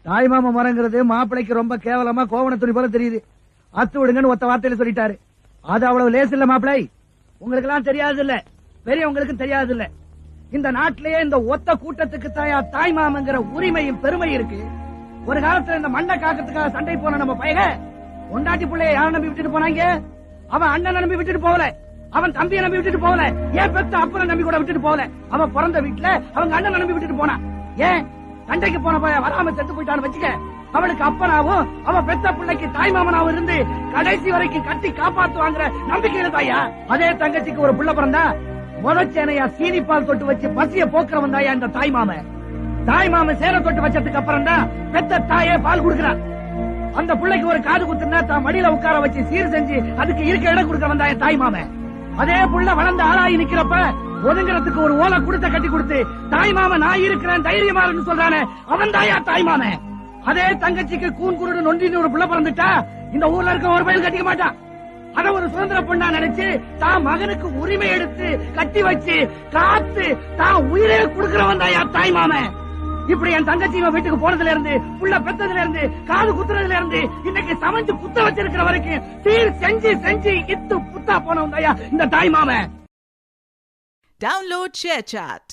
தாய் மாமா மரங்கிறது மாப்பிளைக்கு ரொம்ப கேவலமா கோவண துணி போல தெரியுது. அத்து விடுங்கன்னு ஒத்த வார்த்தையில சொல்லிட்டாரு. அது அவ்வளவு லேஸ் இல்ல மாப்பிளை. உங்களுக்கு எல்லாம் தெரியாது இல்ல, பெரியவங்களுக்கு தெரியாது இல்ல. இந்த நாட்டிலேயே இந்த ஒத்த கூட்டத்துக்கு தாய் மாமங்கிற உரிமையும் பெருமை இருக்கு. ஒரு காலத்துல இந்த மண்ணை காக்கிறதுக்காக சண்டை போன நம்ம பையக பொண்டாட்டி பிள்ளைய யார நம்பி விட்டுட்டு போனாங்க? அவன் அண்ணன் நம்பி விட்டுட்டு போகல, அவன் தம்பியை நம்பி விட்டுட்டு போகல, ஏன் பெத்த அப்பனை நம்பி கூட விட்டுட்டு போகல. அவன் பிறந்த வீட்டுல அவங்க அண்ணன் நம்பி விட்டுட்டு போனான். ஏன் சண்டைக்கு போன பைய வராம செத்து போயிட்டான்னு வச்சுக்க, அவனுக்கு அப்பனாவும் அவன் பெத்த பிள்ளைக்கு தாய் மாமனாவும் இருந்து கடைசி வரைக்கும் கட்டி காப்பாத்துவாங்கிற நம்பிக்கையில தாயா. அதே தங்கச்சிக்கு ஒரு பிள்ளை பிறந்தா முதச்சேனையா சீனிப்பால் தொட்டு வச்சு பசிய போக்குறவன் தாயா இந்த தாய் மாமன். தாய் மாமன் சேர தொட்டு வச்சதுக்கு அப்புறம் தான் பெத்த தாயே பால் கொடுக்கிறான். அந்த பிள்ளைக்கு ஒரு காது குத்துனா தான் மடியில உட்கார வச்சு சீர் செஞ்சு அதுக்கு இருக்க இடம் கொடுக்க வந்தாய தாய் மாமன். அதே புள்ள வளர்ந்து ஆளாகி நிக்கிறப்ப ஒதுங்கிறதுக்கு ஒரு ஓலை கொடுத்த கட்டி கொடுத்து தாய் மாமன் நான் இருக்கிறேன் தைரியமா சொல்றானே அவன் தாயா தாய் மாமன். அதே தங்கச்சிக்கு கூன் குருடு நொண்டின்னு ஒரு புள்ள பிறந்துட்டா இந்த ஊர்ல இருக்க ஒரு பையன் கட்டிக்க மாட்டான். அத ஒரு சுதந்திர பொண்ணா நினைச்சு தான் மகனுக்கு உரிமை எடுத்து கட்டி வச்சு காத்து தான் உயிரே கொடுக்கிறவன் தாயா தாய் மாமன். இப்படி என் தங்கச்சி வீட்டுக்கு போனதுல இருந்து புள்ள பெத்ததுல இருந்து காது குத்துறதுல இருந்து இன்னைக்கு சமைச்சு குத்த வச்சிருக்கிற வரைக்கும் சீர் செஞ்சு செஞ்சு இத்து புத்தா போனவன் தாயா இந்த தாய் மாமன். Download ShareChat.